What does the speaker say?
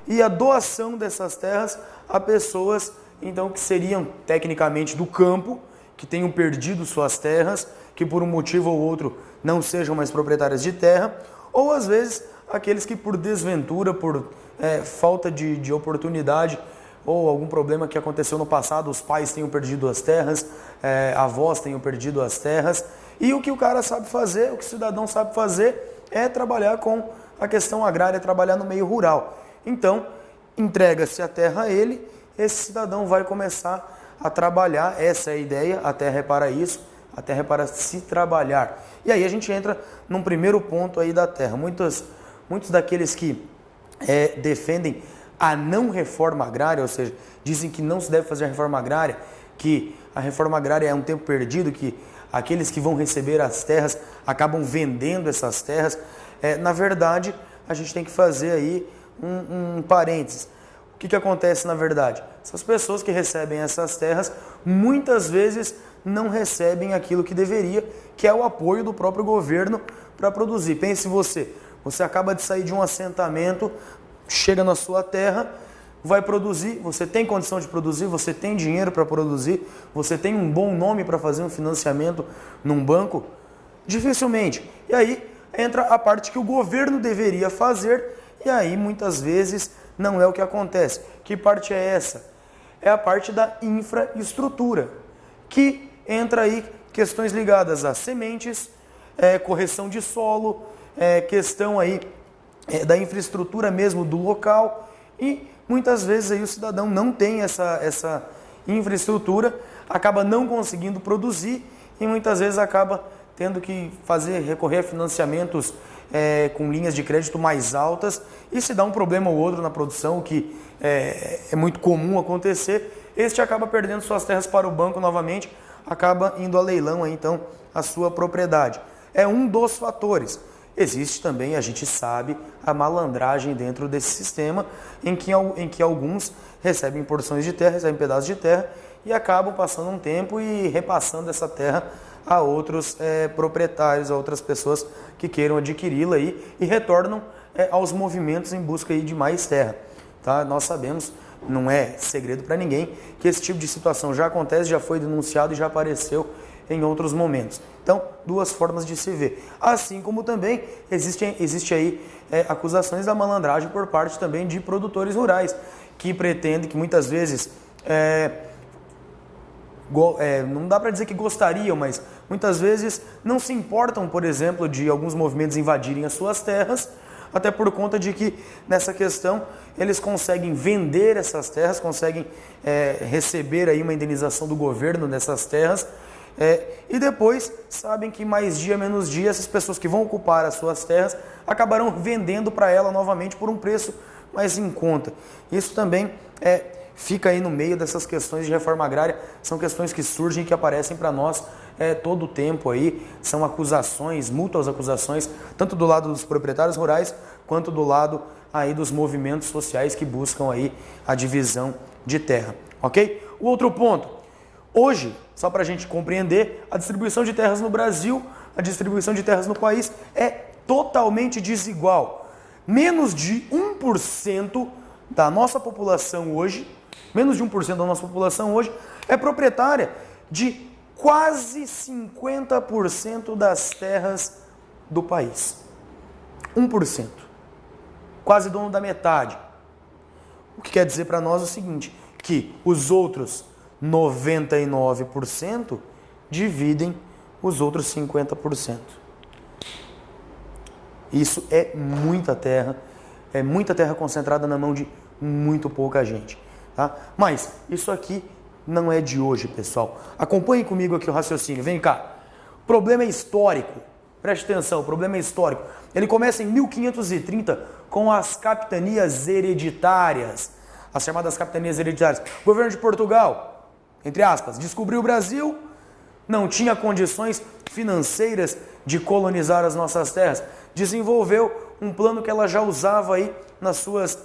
e a doação dessas terras a pessoas então que seriam tecnicamente do campo, que tenham perdido suas terras, que por um motivo ou outro não sejam mais proprietárias de terra, ou às vezes aqueles que por desventura, por falta de oportunidade ou algum problema que aconteceu no passado, os pais tenham perdido as terras, avós tenham perdido as terras, e o que o cara sabe fazer, o que o cidadão sabe fazer é trabalhar com a questão agrária, trabalhar no meio rural. Então, entrega-se a terra a ele, esse cidadão vai começar a trabalhar, essa é a ideia, a terra é para isso, a terra é para se trabalhar. E aí a gente entra num primeiro ponto aí da terra. Muitos daqueles que defendem a não reforma agrária, ou seja, dizem que não se deve fazer a reforma agrária, que a reforma agrária é um tempo perdido, que aqueles que vão receber as terras acabam vendendo essas terras. Na verdade, a gente tem que fazer aí um parênteses. O que acontece na verdade? Essas pessoas que recebem essas terras, muitas vezes não recebem aquilo que deveria, que é o apoio do próprio governo para produzir. Pense você acaba de sair de um assentamento, chega na sua terra, vai produzir, você tem condição de produzir, você tem dinheiro para produzir, você tem um bom nome para fazer um financiamento num banco? Dificilmente. E aí entra a parte que o governo deveria fazer, e aí muitas vezes não é o que acontece. Que parte é essa? É a parte da infraestrutura, que entra aí questões ligadas a sementes, correção de solo, questão aí da infraestrutura mesmo do local, e muitas vezes aí o cidadão não tem essa infraestrutura, acaba não conseguindo produzir e muitas vezes acaba tendo que recorrer a financiamentos com linhas de crédito mais altas, e se dá um problema ou outro na produção, que é muito comum acontecer, este acaba perdendo suas terras para o banco novamente, acaba indo a leilão aí, então a sua propriedade. É um dos fatores. Existe também, a gente sabe, a malandragem dentro desse sistema, em que alguns recebem porções de terra, recebem pedaços de terra e acabam passando um tempo e repassando essa terra a outros proprietários, a outras pessoas que queiram adquiri-la aí, e retornam aos movimentos em busca aí de mais terra. Tá? Nós sabemos, não é segredo para ninguém, que esse tipo de situação já acontece, já foi denunciado e já apareceu em outros momentos. Então, duas formas de se ver. Assim como também existe aí acusações da malandragem por parte também de produtores rurais, que pretendem, que muitas vezes, não dá para dizer que gostariam, mas muitas vezes não se importam, por exemplo, de alguns movimentos invadirem as suas terras, até por conta de que, nessa questão, eles conseguem vender essas terras, conseguem receber aí uma indenização do governo nessas terras, e depois sabem que mais dia, menos dia, essas pessoas que vão ocupar as suas terras acabarão vendendo para ela novamente por um preço mais em conta. Isso também fica aí no meio dessas questões de reforma agrária, são questões que surgem e que aparecem para nós todo o tempo aí, são acusações, mútuas acusações, tanto do lado dos proprietários rurais, quanto do lado aí dos movimentos sociais que buscam aí a divisão de terra, ok? O outro ponto, hoje, só para a gente compreender, a distribuição de terras no Brasil, a distribuição de terras no país é totalmente desigual. Menos de 1% da nossa população hoje, é proprietária de quase 50% das terras do país. 1%. Quase dono da metade. O que quer dizer para nós o seguinte, que os outros 99% dividem os outros 50%. Isso é muita terra concentrada na mão de muito pouca gente. Tá? Mas isso aqui não é de hoje, pessoal. Acompanhe comigo aqui o raciocínio. Vem cá. O problema é histórico. Preste atenção, o problema é histórico. Ele começa em 1530 com as capitanias hereditárias. As chamadas capitanias hereditárias. O governo de Portugal, entre aspas, descobriu o Brasil, não tinha condições financeiras de colonizar as nossas terras. Desenvolveu um plano que ela já usava aí nas suas